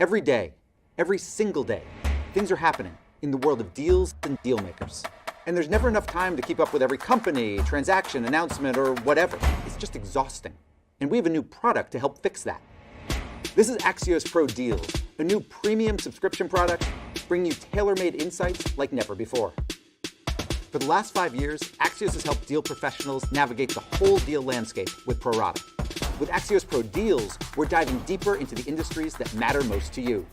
Every day, every single day, things are happening in the world of deals and deal makers. And there's never enough time to keep up with every company, transaction, announcement, or whatever. It's just exhausting. And we have a new product to help fix that. This is Axios Pro Deals, a new premium subscription product bringing you tailor-made insights like never before. For the last 5 years, Axios has helped deal professionals navigate the whole deal landscape with Pro Rata. With Axios Pro Deals, we're diving deeper into the industries that matter most to you.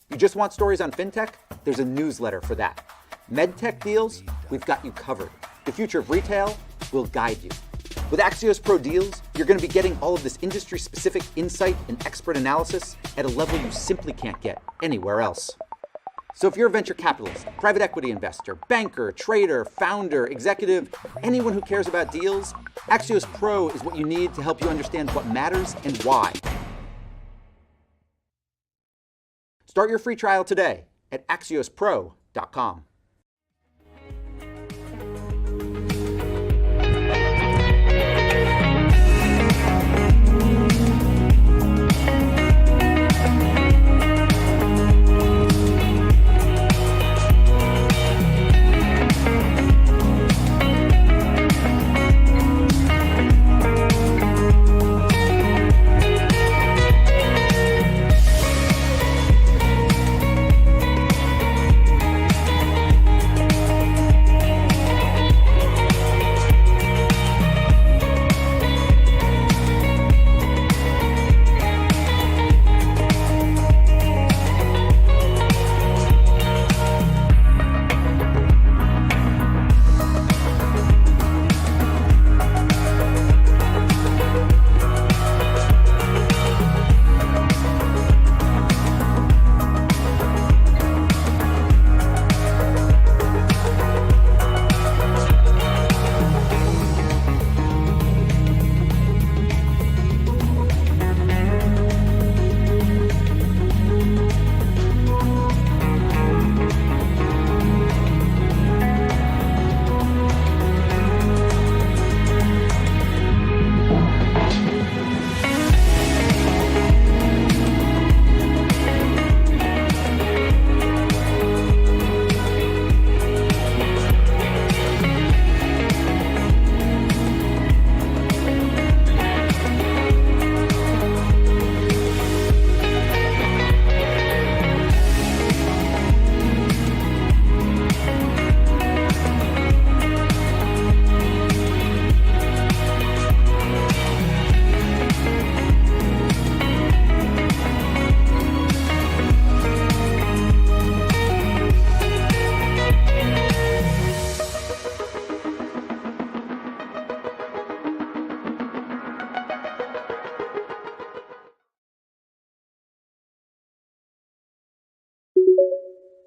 You just want stories on fintech? There's a newsletter for that. MedTech deals? We've got you covered. The future of retail? We'll guide you. With Axios Pro Deals, you're going to be getting all of this industry-specific insight and expert analysis at a level you simply can't get anywhere else. So if you're a venture capitalist, private equity investor, banker, trader, founder, executive, anyone who cares about deals, Axios Pro is what you need to help you understand what matters and why. Start your free trial today at AxiosPro.com.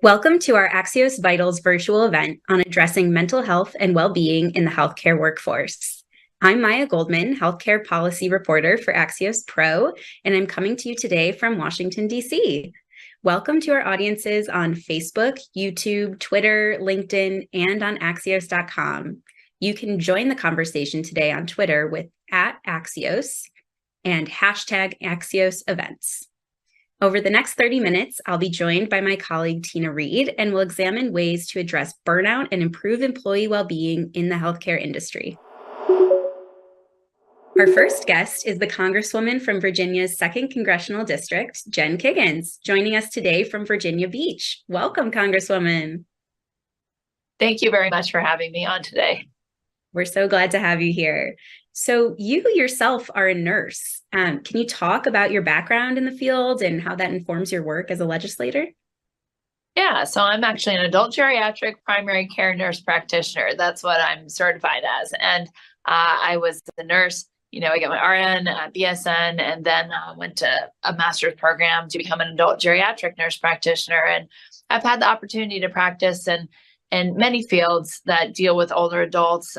Welcome to our Axios Vitals virtual event on addressing mental health and well-being in the healthcare workforce. I'm Maya Goldman, healthcare policy reporter for Axios Pro, and I'm coming to you today from Washington, D.C. Welcome to our audiences on Facebook, YouTube, Twitter, LinkedIn, and on Axios.com. You can join the conversation today on Twitter with @Axios and hashtag Axios Events. Over the next 30 minutes, I'll be joined by my colleague, Tina Reed, and we'll examine ways to address burnout and improve employee well-being in the healthcare industry. Our first guest is the Congresswoman from Virginia's 2nd Congressional District, Jen Kiggins, joining us today from Virginia Beach. Welcome, Congresswoman. Thank you very much for having me on today. We're so glad to have you here. So you yourself are a nurse. Can you talk about your background in the field and how that informs your work as a legislator? Yeah, so I'm actually an adult geriatric primary care nurse practitioner. That's what I'm certified as. And I was a nurse, I got my RN, BSN, and then went to a master's program to become an adult geriatric nurse practitioner. And I've had the opportunity to practice in many fields that deal with older adults,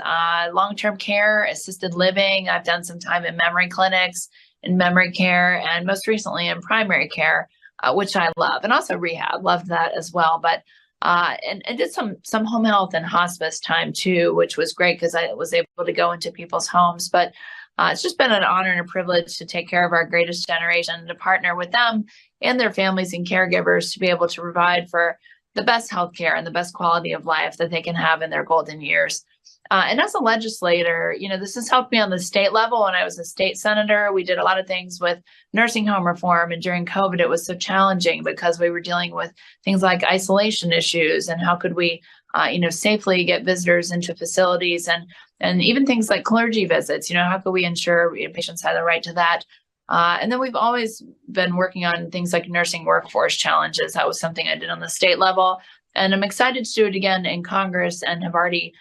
long-term care, assisted living. I've done some time in memory clinics, in memory care, and most recently in primary care, which I love, and also rehab, loved that as well. But and did some home health and hospice time too, which was great because I was able to go into people's homes. But It's just been an honor and a privilege to take care of our greatest generation, to partner with them and their families and caregivers to be able to provide for the best healthcare and the best quality of life that they can have in their golden years. And as a legislator, this has helped me on the state level. When I was a state senator, we did a lot of things with nursing home reform. And during COVID, it was so challenging because we were dealing with things like isolation issues and how could we, safely get visitors into facilities and even things like clergy visits. How could we ensure patients had the right to that? And then we've always been working on things like nursing workforce challenges. That was something I did on the state level. And I'm excited to do it again in Congress and have already,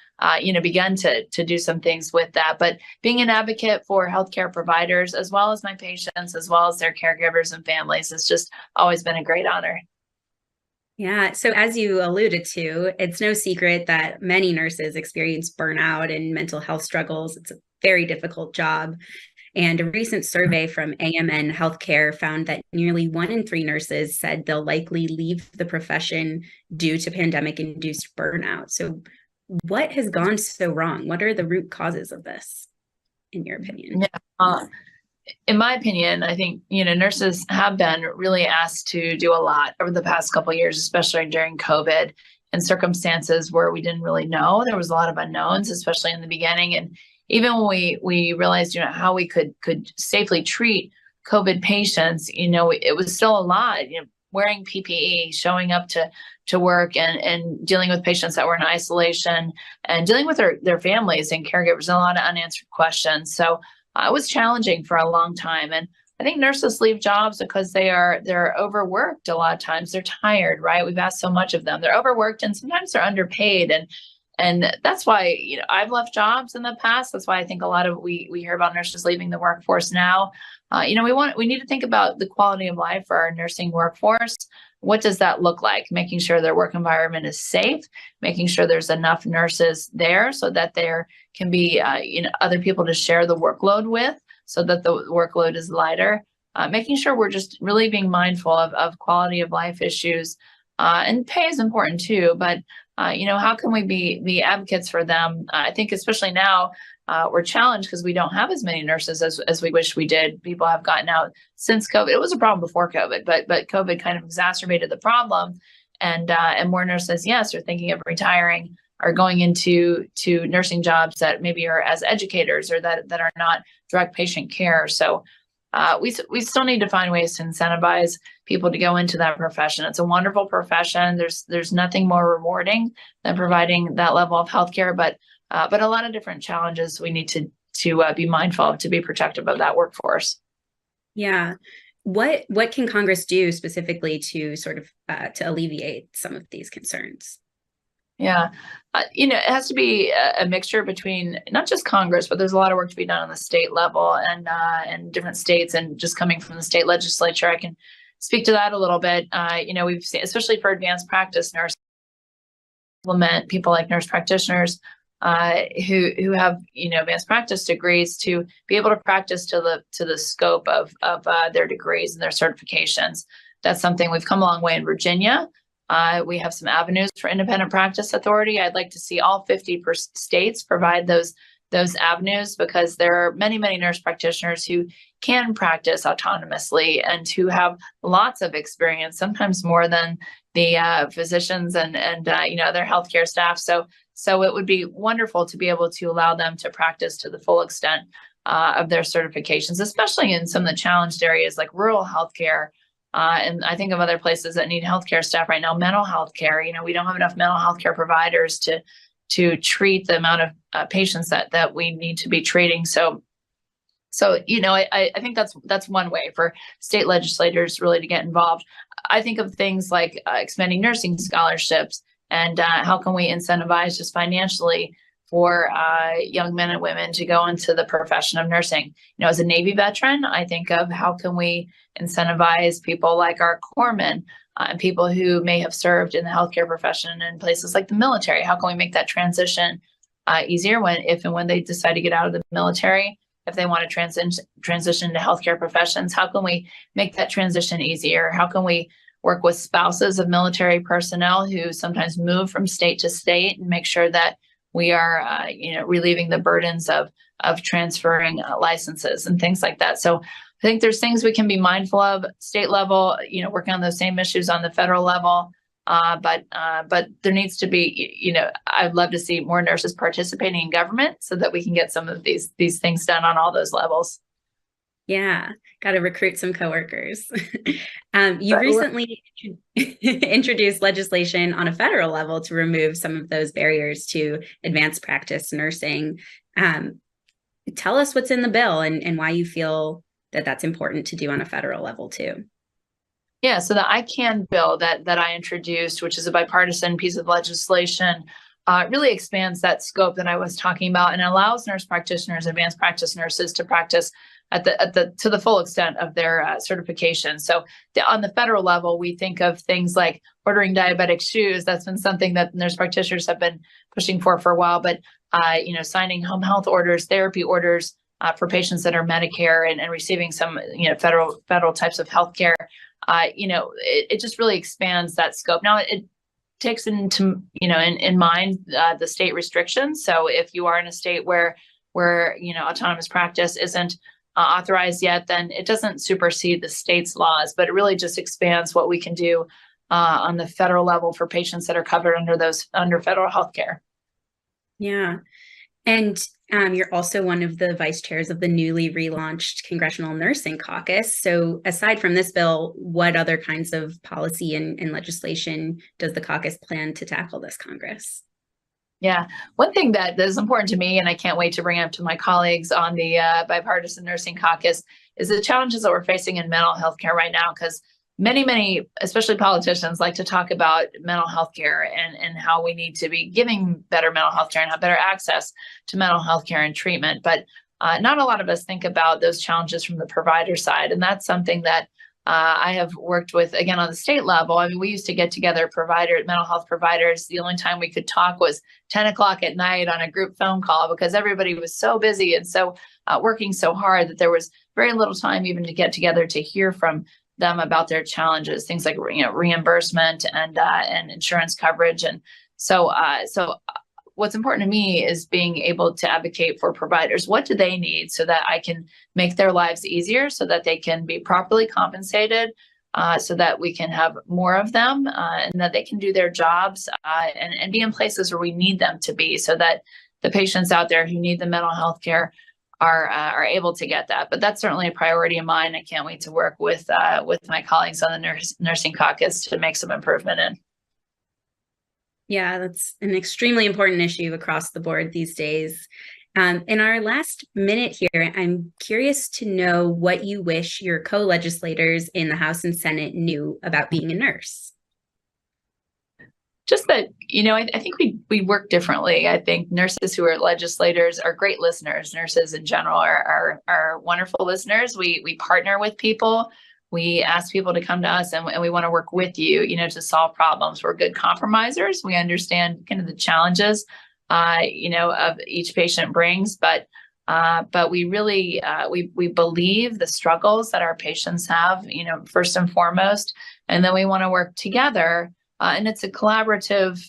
begun to do some things with that. But being an advocate for healthcare providers, as well as my patients, as well as their caregivers and families, has just always been a great honor. Yeah. So as you alluded to, it's no secret that many nurses experience burnout and mental health struggles. It's a very difficult job. And a recent survey from AMN Healthcare found that nearly 1 in 3 nurses said they'll likely leave the profession due to pandemic-induced burnout. So what has gone so wrong? What are the root causes of this, in your opinion? Yeah. In my opinion, I think, nurses have been really asked to do a lot over the past couple of years, especially during COVID, in circumstances where we didn't really know. There was a lot of unknowns, especially in the beginning. And even when we realized, how we could safely treat COVID patients, it was still a lot, wearing PPE, showing up to work and dealing with patients that were in isolation and dealing with their families and caregivers, and a lot of unanswered questions. So it was challenging for a long time. And I think nurses leave jobs because they're overworked. A lot of times they're tired, right? We've asked so much of them. They're overworked and sometimes they're underpaid. And that's why, I've left jobs in the past. That's why I think a lot of we hear about nurses leaving the workforce now. We need to think about the quality of life for our nursing workforce. What does that look like? Making sure their work environment is safe, making sure there's enough nurses there so that there can be, other people to share the workload with so that the workload is lighter. Making sure we're just really being mindful of quality of life issues. And pay is important too, but how can we be advocates for them? I think especially now we're challenged because we don't have as many nurses as we wish we did. People have gotten out since COVID. It was a problem before COVID, but COVID kind of exacerbated the problem. And more nurses, yes, are thinking of retiring or going into nursing jobs that maybe are as educators or that are not direct patient care. So we still need to find ways to incentivize people to go into that profession. It's a wonderful profession. There's nothing more rewarding than providing that level of healthcare, but a lot of different challenges we need to be mindful of to be protective of that workforce. Yeah. What can Congress do specifically to sort of to alleviate some of these concerns? Yeah. It has to be a mixture between not just Congress, but there's a lot of work to be done on the state level and different states. And just coming from the state legislature, I can speak to that a little bit. We've seen, especially for advanced practice nurses, implement people like nurse practitioners who have advanced practice degrees to be able to practice to the scope of their degrees and their certifications. That's something we've come a long way in Virginia. We have some avenues for independent practice authority. I'd like to see all 50 states provide those avenues because there are many, many nurse practitioners who can practice autonomously and who have lots of experience, sometimes more than the physicians and other healthcare staff. So it would be wonderful to be able to allow them to practice to the full extent of their certifications, especially in some of the challenged areas like rural healthcare. And I think of other places that need healthcare staff right now, mental health care. We don't have enough mental health care providers to treat the amount of patients that we need to be treating. So I think that's one way for state legislators really to get involved. I think of things like expanding nursing scholarships and how can we incentivize just financially for young men and women to go into the profession of nursing. As a Navy veteran, I think of how can we incentivize people like our corpsmen and people who may have served in the healthcare profession in places like the military. How can we make that transition easier if and when they decide to get out of the military? If they want to transition to healthcare professions, how can we make that transition easier? How can we work with spouses of military personnel who sometimes move from state to state and make sure that we are, relieving the burdens of transferring licenses and things like that. So I think there's things we can be mindful of state level, working on those same issues on the federal level. But there needs to be, I'd love to see more nurses participating in government so that we can get some of these things done on all those levels. Yeah, got to recruit some coworkers. You recently introduced legislation on a federal level to remove some of those barriers to advanced practice nursing. Tell us what's in the bill and why you feel that that's important to do on a federal level too. Yeah, so the I CAN bill that I introduced, which is a bipartisan piece of legislation, really expands that scope that I was talking about and allows nurse practitioners, advanced practice nurses to practice to the full extent of their certification. So on the federal level, we think of things like ordering diabetic shoes. That's been something that nurse practitioners have been pushing for a while. But signing home health orders, therapy orders for patients that are Medicare and receiving some federal types of healthcare. It just really expands that scope. Now it takes into in mind the state restrictions. So if you are in a state where autonomous practice isn't authorized yet, then it doesn't supersede the state's laws, but it really just expands what we can do on the federal level for patients that are covered under federal health care. Yeah. And you're also one of the vice chairs of the newly relaunched Congressional Nursing Caucus. So aside from this bill, what other kinds of policy and legislation does the caucus plan to tackle this Congress? Yeah, one thing that is important to me, and I can't wait to bring up to my colleagues on the Bipartisan Nursing Caucus, is the challenges that we're facing in mental health care right now, because many, especially politicians, like to talk about mental health care and how we need to be giving better mental health care and have better access to mental health care and treatment. But not a lot of us think about those challenges from the provider side. And that's something that I have worked with, again, on the state level. I mean, we used to get together mental health providers. The only time we could talk was 10 o'clock at night on a group phone call because everybody was so busy and so working so hard that there was very little time even to get together to hear from them about their challenges, things like reimbursement and insurance coverage. And so what's important to me is being able to advocate for providers. What do they need so that I can make their lives easier, so that they can be properly compensated, so that we can have more of them and that they can do their jobs and be in places where we need them to be, so that the patients out there who need the mental health care are able to get that. But that's certainly a priority of mine. I can't wait to work with my colleagues on the Nursing Caucus to make some improvement in. Yeah, that's an extremely important issue across the board these days. In our last minute here, I'm curious to know what you wish your co-legislators in the House and Senate knew about being a nurse. Just that, I think we work differently. I think nurses who are legislators are great listeners. Nurses in general are wonderful listeners. We partner with people. We ask people to come to us and we want to work with you, to solve problems. We're good compromisers. We understand kind of the challenges, of each patient brings, but we really, we believe the struggles that our patients have, first and foremost, and then we want to work together. And it's a collaborative,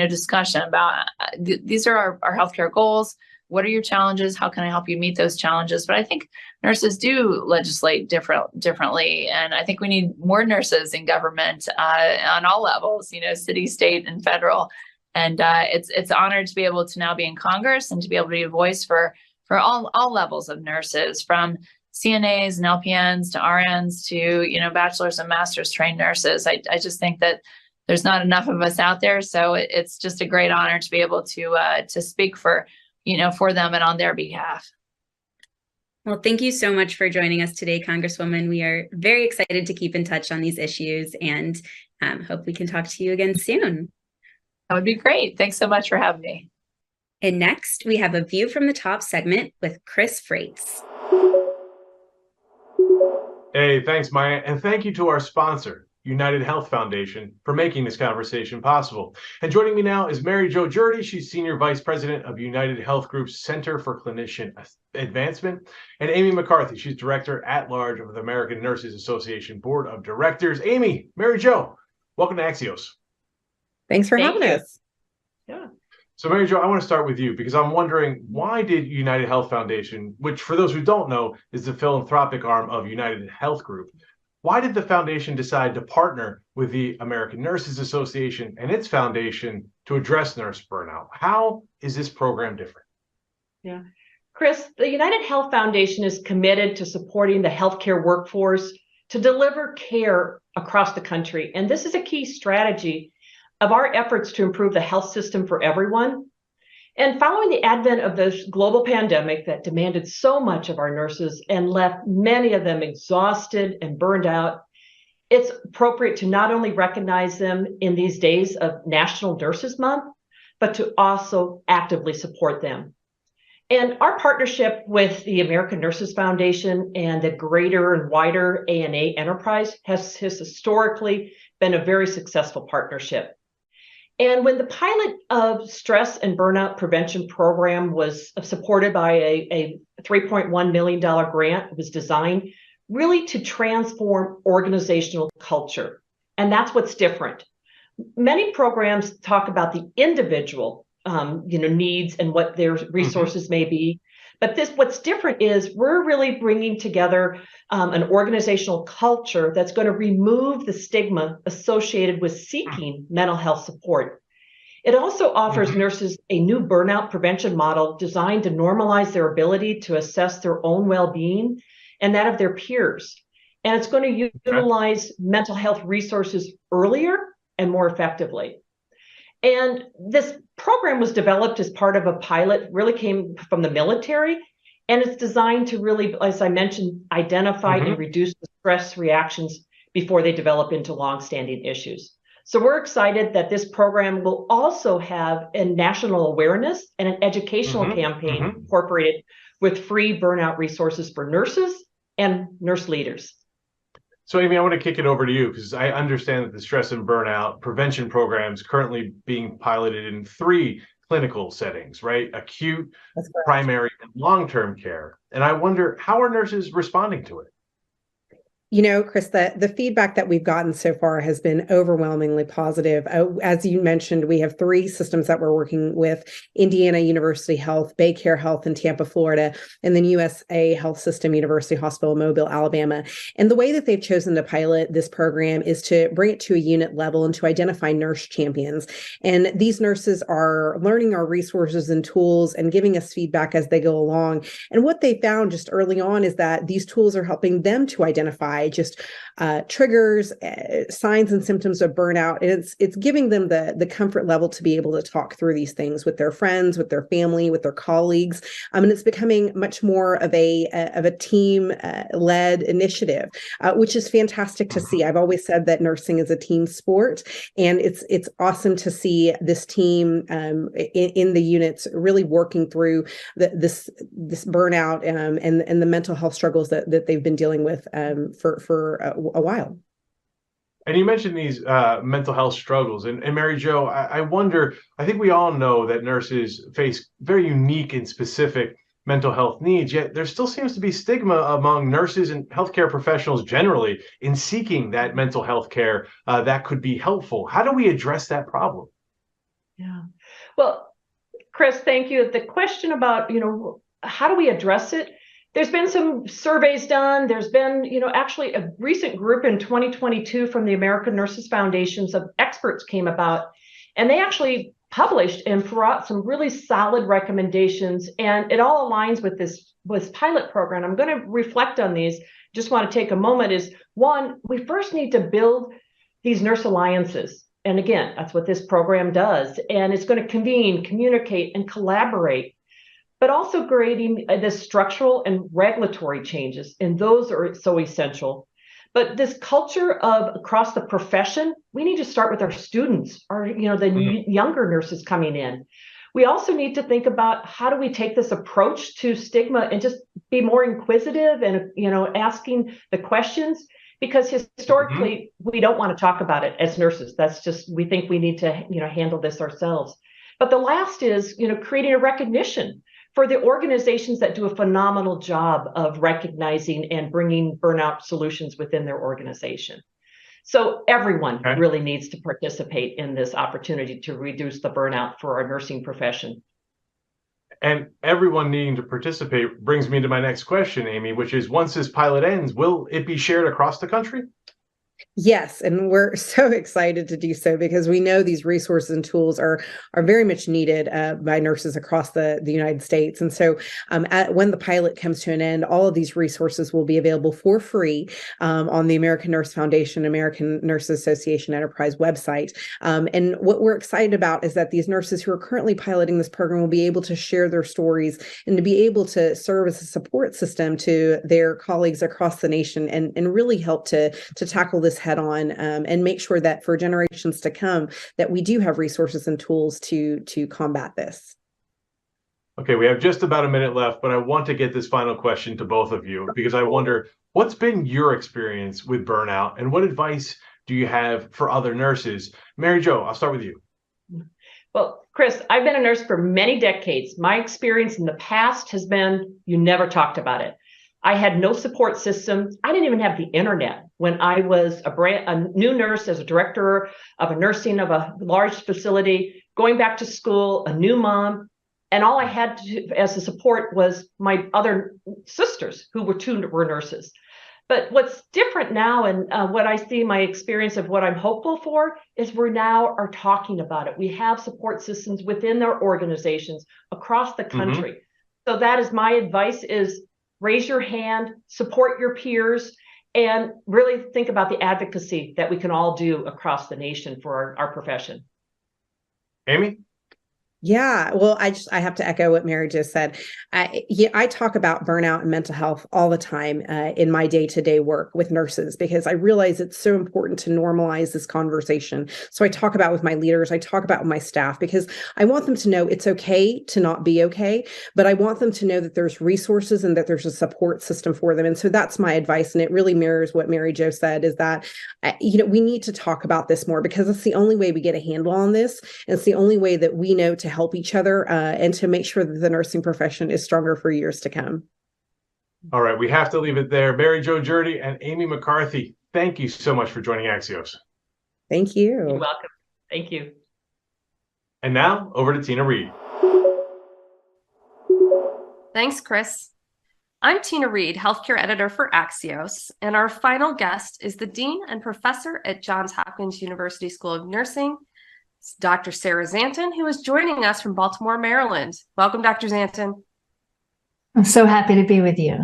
discussion about these are our healthcare goals. What are your challenges? How can I help you meet those challenges? But I think nurses do legislate differently. And I think we need more nurses in government on all levels, city, state, and federal. And it's an honor to be able to now be in Congress and to be able to be a voice for all levels of nurses, from CNAs and LPNs to RNs to, bachelor's and master's trained nurses. I just think that there's not enough of us out there. So it's just a great honor to be able to speak for them and on their behalf. Well, thank you so much for joining us today, Congresswoman. We are very excited to keep in touch on these issues and hope we can talk to you again soon. That would be great. Thanks so much for having me. And next, we have a View from the Top segment with Chris Freites. Hey, thanks, Maya. And thank you to our sponsor, United Health Foundation, for making this conversation possible. And joining me now is Mary Jo Jurdy. She's Senior Vice President of United Health Group's Center for Clinician Advancement. And Amy McCarthy. She's Director at Large of the American Nurses Association Board of Directors. Amy, Mary Jo, welcome to Axios. Thanks for having us. Yeah. So Mary Jo, I want to start with you because I'm wondering, why did United Health Foundation, which for those who don't know is the philanthropic arm of United Health Group, why did the foundation decide to partner with the American Nurses Association and its foundation to address nurse burnout? How is this program different? Yeah. Chris, the United Health Foundation is committed to supporting the healthcare workforce to deliver care across the country. And this is a key strategy of our efforts to improve the health system for everyone. And following the advent of this global pandemic that demanded so much of our nurses and left many of them exhausted and burned out, it's appropriate to not only recognize them in these days of National Nurses Month, but to also actively support them. And our partnership with the American Nurses Foundation and the greater and wider ANA enterprise has historically been a very successful partnership. And when the pilot of stress and burnout prevention program was supported by a $3.1 million grant, it was designed really to transform organizational culture. And that's what's different. Many programs talk about the individual needs and what their resources may be. But what's different is we're really bringing together an organizational culture that's going to remove the stigma associated with seeking mental health support. It also offers nurses a new burnout prevention model designed to normalize their ability to assess their own well-being and that of their peers. And it's going to utilize mental health resources earlier and more effectively. And this program was developed as part of a pilot, really came from the military, and it's designed to really, as I mentioned, identify and reduce the stress reactions before they develop into longstanding issues. So we're excited that this program will also have a national awareness and an educational campaign incorporated with free burnout resources for nurses and nurse leaders. So Amy, I want to kick it over to you because I understand that the stress and burnout prevention program is currently being piloted in 3 clinical settings, right? Acute, primary, and long-term care. And I wonder, how are nurses responding to it? You know, Chris, the feedback that we've gotten so far has been overwhelmingly positive. As you mentioned, we have 3 systems that we're working with: Indiana University Health, Baycare Health in Tampa, Florida, and then USA Health System, University Hospital, Mobile, Alabama. And the way that they've chosen to pilot this program is to bring it to a unit level and to identify nurse champions. And these nurses are learning our resources and tools and giving us feedback as they go along. And what they found just early on is that these tools are helping them to identify just triggers, signs and symptoms of burnout. And it's giving them the comfort level to be able to talk through these things with their friends, with their family, with their colleagues. And it's becoming much more of a team led initiative, which is fantastic to see. I've always said that nursing is a team sport, and it's awesome to see this team in the units really working through this burnout and the mental health struggles that they've been dealing with for a while. And you mentioned these mental health struggles. And Mary Jo, I wonder, I think we all know that nurses face very unique and specific mental health needs, yet there still seems to be stigma among nurses and healthcare professionals generally in seeking that mental health care that could be helpful. How do we address that problem? Yeah. Well, Chris, thank you. The question about, how do we address it? There's been some surveys done. There's been, actually a recent group in 2022 from the American Nurses Foundations of experts came about, and they actually published and brought some really solid recommendations. And it all aligns with this pilot program. I'm going to reflect on these. Just want to take a moment is, one, we first need to build these nurse alliances. And again, that's what this program does. And it's going to convene, communicate, and collaborate, but also creating the structural and regulatory changes. And those are so essential. But this culture of across the profession, we need to start with our students, the younger nurses coming in. We also need to think about how do we take this approach to stigma and just be more inquisitive and, asking the questions, because historically we don't want to talk about it as nurses. That's just, we think we need to, handle this ourselves. But the last is, creating a recognition for the organizations that do a phenomenal job of recognizing and bringing burnout solutions within their organization. So everyone Okay. really needs to participate in this opportunity to reduce the burnout for our nursing profession. And everyone needing to participate brings me to my next question, Amy, which is, once this pilot ends, will it be shared across the country? Yes, and we're so excited to do so because we know these resources and tools are very much needed by nurses across the United States. And so when the pilot comes to an end, all of these resources will be available for free on the American Nurse Foundation, American Nurses Association Enterprise website. And what we're excited about is that these nurses who are currently piloting this program will be able to share their stories and to be able to serve as a support system to their colleagues across the nation and really help to tackle this head on and make sure that for generations to come that we do have resources and tools to combat this. Okay, we have just about a minute left, but I want to get this final question to both of you because I wonder, what's been your experience with burnout and what advice do you have for other nurses? Mary Jo, I'll start with you. Well, Chris, I've been a nurse for many decades. My experience in the past has been you never talked about it. I had no support system. I didn't even have the internet when I was a new nurse as a director of a nursing of a large facility, going back to school, a new mom. And all I had to, as a support was my other sisters who were nurses. But what's different now and what I see my experience of what I'm hopeful for is we're now are talking about it. We have support systems within their organizations across the country. So that is my advice is raise your hand, support your peers, and really think about the advocacy that we can all do across the nation for our profession. Amy? Yeah, well, I have to echo what Mary just said. I talk about burnout and mental health all the time in my day-to-day work with nurses because I realize it's so important to normalize this conversation. So I talk about with my leaders, I talk about with my staff because I want them to know it's okay to not be okay, but I want them to know that there's resources and that there's a support system for them. And so that's my advice, and it really mirrors what Mary Jo said: is that we need to talk about this more because it's the only way we get a handle on this, and it's the only way that we know to help each other and to make sure that the nursing profession is stronger for years to come. All right, we have to leave it there. Mary Jo Jurdy and Amy McCarthy, thank you so much for joining Axios. Thank you. You're welcome. Thank you. And now over to Tina Reed. Thanks, Chris. I'm Tina Reed, healthcare editor for Axios, and our final guest is the Dean and Professor at Johns Hopkins University School of Nursing, Dr. Sarah Zanton, who is joining us from Baltimore, Maryland. Welcome, Dr. Zanton. I'm so happy to be with you.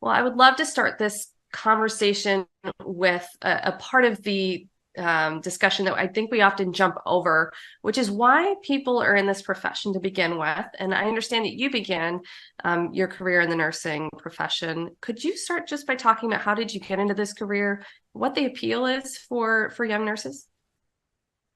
Well, I would love to start this conversation with a part of the discussion that I think we often jump over, which is why people are in this profession to begin with. And I understand that you began your career in the nursing profession. Could you start just by talking about how did you get into this career, what the appeal is for young nurses?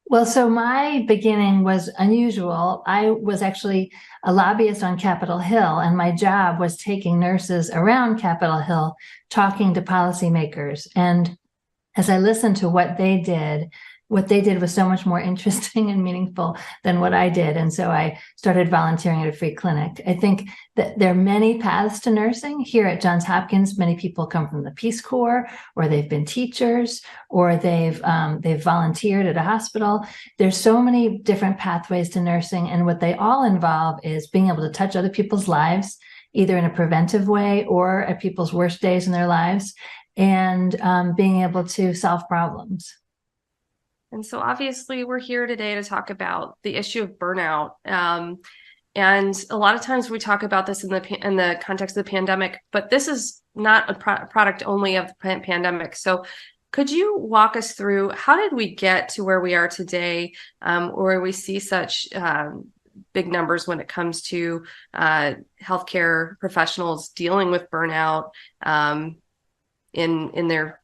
Well, so my beginning was unusual. I was actually a lobbyist on Capitol Hill, and my job was taking nurses around Capitol Hill, talking to policymakers. And as I listened to what they did was so much more interesting and meaningful than what I did. And so I started volunteering at a free clinic. I think that there are many paths to nursing. Here at Johns Hopkins, many people come from the Peace Corps, or they've been teachers, or they've volunteered at a hospital. There's so many different pathways to nursing, and what they all involve is being able to touch other people's lives, either in a preventive way or at people's worst days in their lives, and being able to solve problems. And so obviously we're here today to talk about the issue of burnout. And a lot of times we talk about this in the context of the pandemic, but this is not a product only of the pandemic. So could you walk us through how did we get to where we are today, where we see such big numbers when it comes to healthcare professionals dealing with burnout in their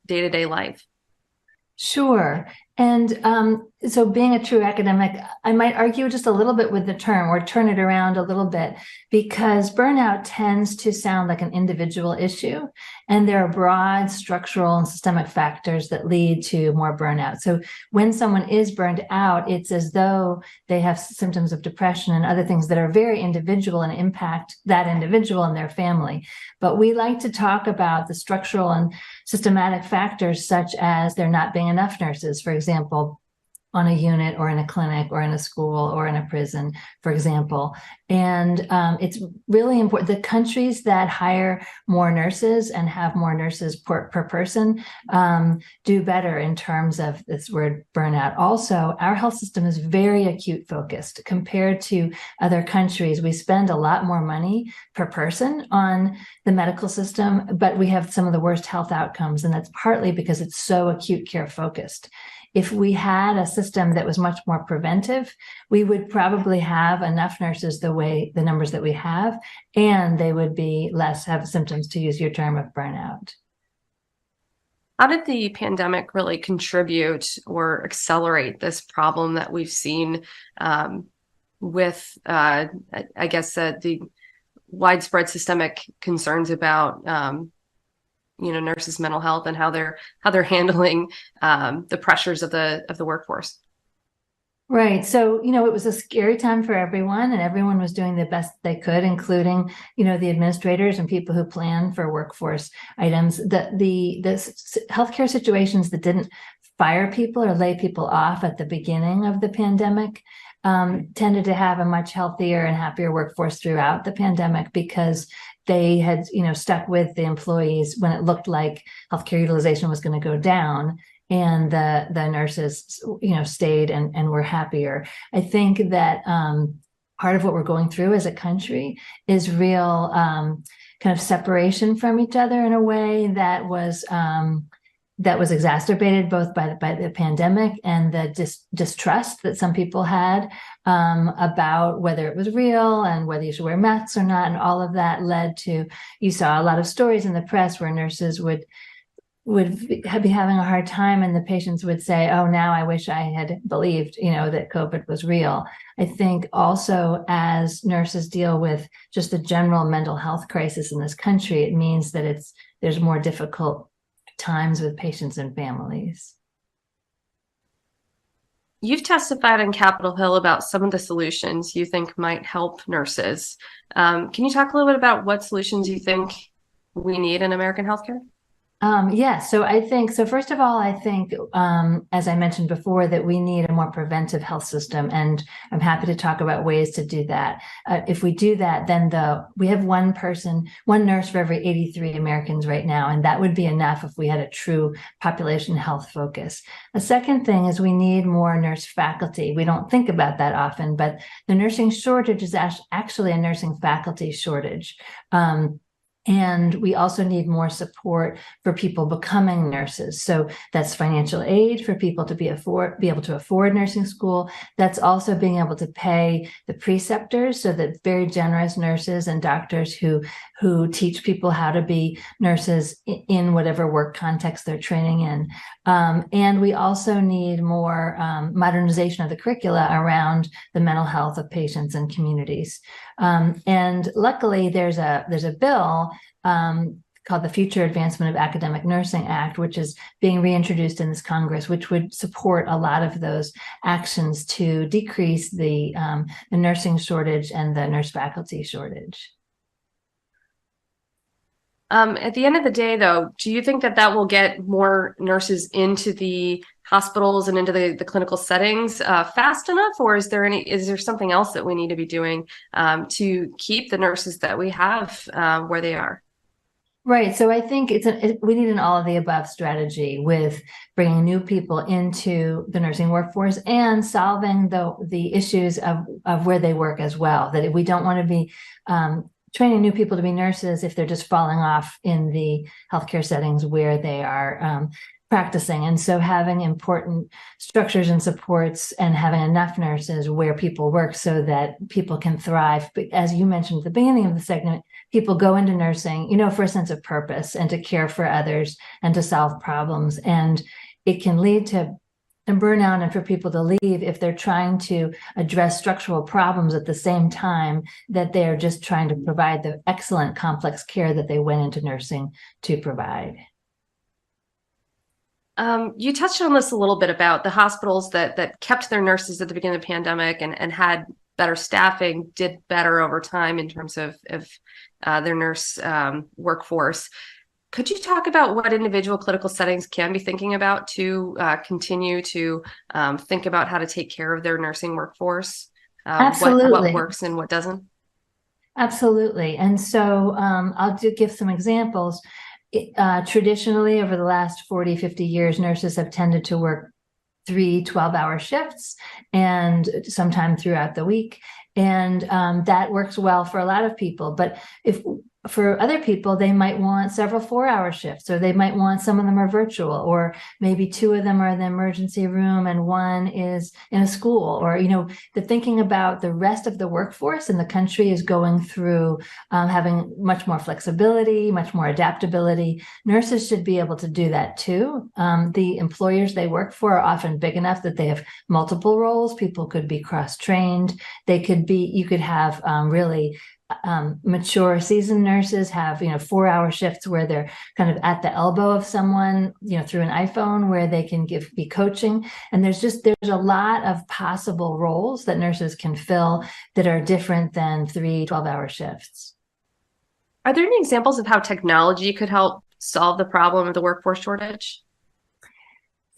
day-to-day life? Sure. And so being a true academic, I might argue just a little bit with the term or turn it around a little bit, because burnout tends to sound like an individual issue. And there are broad structural and systemic factors that lead to more burnout. So when someone is burned out, it's as though they have symptoms of depression and other things that are very individual and impact that individual and their family. But we like to talk about the structural and systematic factors, such as there not being enough nurses, for example, on a unit or in a clinic or in a school or in a prison, for example. And it's really important. The countries that hire more nurses and have more nurses per person do better in terms of this word burnout. Also, our health system is very acute focused compared to other countries. We spend a lot more money per person on the medical system, but we have some of the worst health outcomes. And that's partly because it's so acute care focused. If we had a system that was much more preventive, we would probably have enough nurses the numbers that we have, and they would be less have symptoms, to use your term, of burnout. How did the pandemic really contribute or accelerate this problem that we've seen with, I guess, the widespread systemic concerns about nurses' mental health and how they're handling the pressures of the workforce? Right. So, it was a scary time for everyone, and everyone was doing the best they could, including, the administrators and people who plan for workforce items. The healthcare situations that didn't fire people or lay people off at the beginning of the pandemic tended to have a much healthier and happier workforce throughout the pandemic, because they had, stuck with the employees when it looked like healthcare utilization was going to go down, and the nurses, stayed and were happier. I think that part of what we're going through as a country is real kind of separation from each other in a way that was exacerbated both by the pandemic and the distrust that some people had about whether it was real and whether you should wear masks or not. And all of that led to, you saw a lot of stories in the press where nurses would be having a hard time, and the patients would say, oh, now I wish I had believed, that COVID was real. I think also, as nurses deal with just the general mental health crisis in this country, it means that there's more difficult times with patients and families. You've testified on Capitol Hill about some of the solutions you think might help nurses. Can you talk a little bit about what solutions you think we need in American healthcare? Yes. So first of all, I think, as I mentioned before, that we need a more preventive health system, and I'm happy to talk about ways to do that. If we do that, then we have one nurse for every 83 Americans right now, and that would be enough if we had a true population health focus. The second thing is we need more nurse faculty. We don't think about that often, but the nursing shortage is actually a nursing faculty shortage. And we also need more support for people becoming nurses. So that's financial aid for people to be able to afford nursing school. That's also being able to pay the preceptors, so that very generous nurses and doctors who teach people how to be nurses in whatever work context they're training in. And we also need more modernization of the curricula around the mental health of patients and communities. And luckily, there's a bill called the Future Advancement of Academic Nursing Act, which is being reintroduced in this Congress, which would support a lot of those actions to decrease the nursing shortage and the nurse faculty shortage. At the end of the day, though, do you think that will get more nurses into the hospitals and into the clinical settings fast enough, or is there something else that we need to be doing to keep the nurses that we have where they are? Right. So I think we need an all of the above strategy, with bringing new people into the nursing workforce and solving the issues of where they work as well. That we don't want to be training new people to be nurses if they're just falling off in the healthcare settings where they are practicing. And so having important structures and supports and having enough nurses where people work so that people can thrive. But as you mentioned at the beginning of the segment, people go into nursing, for a sense of purpose and to care for others and to solve problems. And it can lead to burnout and for people to leave if they're trying to address structural problems at the same time that they're just trying to provide the excellent complex care that they went into nursing to provide. You touched on this a little bit about the hospitals that kept their nurses at the beginning of the pandemic and had better staffing, did better over time in terms of their nurse workforce. Could you talk about what individual clinical settings can be thinking about to continue to think about how to take care of their nursing workforce? Absolutely. What works and what doesn't? Absolutely. And so I'll give some examples. Traditionally, over the last 40, 50 years, nurses have tended to work 3 12-hour shifts and sometime throughout the week. And that works well for a lot of people. But if for other people, they might want several 4-hour shifts, or they might want, some of them are virtual, or maybe 2 of them are in the emergency room and 1 is in a school, or, the thinking about the rest of the workforce in the country is going through having much more flexibility, much more adaptability. Nurses should be able to do that too. The employers they work for are often big enough that they have multiple roles. People could be cross-trained. You could have really mature seasoned nurses have 4-hour shifts where they're kind of at the elbow of someone through an iPhone, where they can be coaching. And there's a lot of possible roles that nurses can fill that are different than 3 12-hour shifts. Are there any examples of how technology could help solve the problem of the workforce shortage?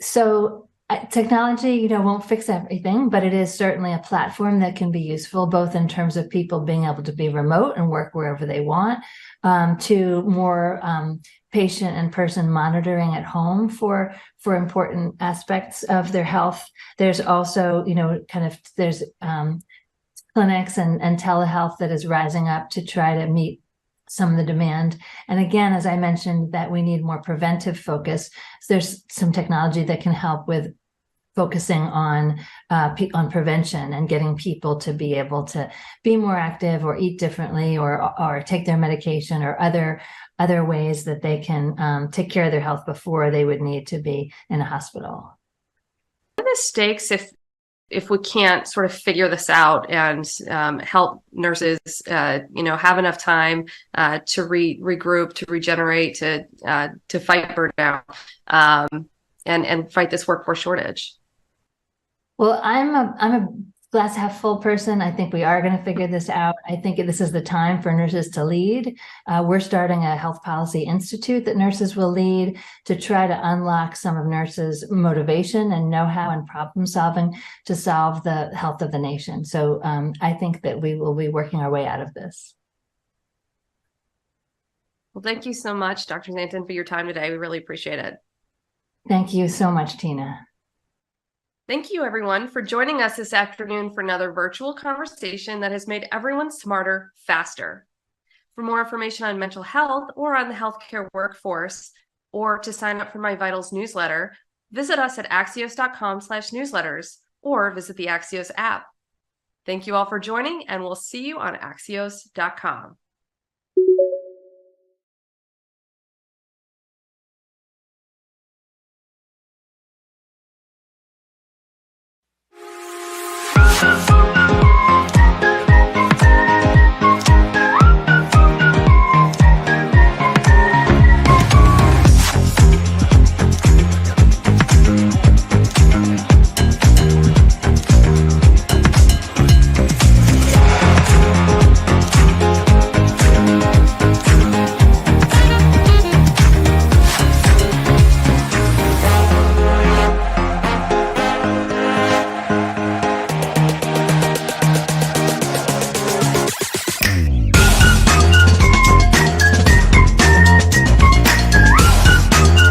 So technology, won't fix everything, but it is certainly a platform that can be useful, both in terms of people being able to be remote and work wherever they want, to more patient and person monitoring at home for important aspects of their health. There's also, there's clinics and telehealth that is rising up to try to meet some of the demand. And again, as I mentioned, that we need more preventive focus. So there's some technology that can help with focusing on prevention and getting people to be able to be more active, or eat differently, or take their medication, or other ways that they can take care of their health before they would need to be in a hospital. What are the stakes if we can't sort of figure this out and help nurses, have enough time to regroup, to regenerate, to fight burnout, and fight this workforce shortage? Well, I'm a glass half full person. I think we are going to figure this out. I think this is the time for nurses to lead. We're starting a health policy institute that nurses will lead to try to unlock some of nurses' motivation and know-how and problem solving to solve the health of the nation. So I think that we will be working our way out of this. Well, thank you so much, Dr. Zanton, for your time today. We really appreciate it. Thank you so much, Tina. Thank you, everyone, for joining us this afternoon for another virtual conversation that has made everyone smarter, faster. For more information on mental health or on the healthcare workforce, or to sign up for my Vitals newsletter, visit us at axios.com/newsletters or visit the Axios app. Thank you all for joining, and we'll see you on axios.com.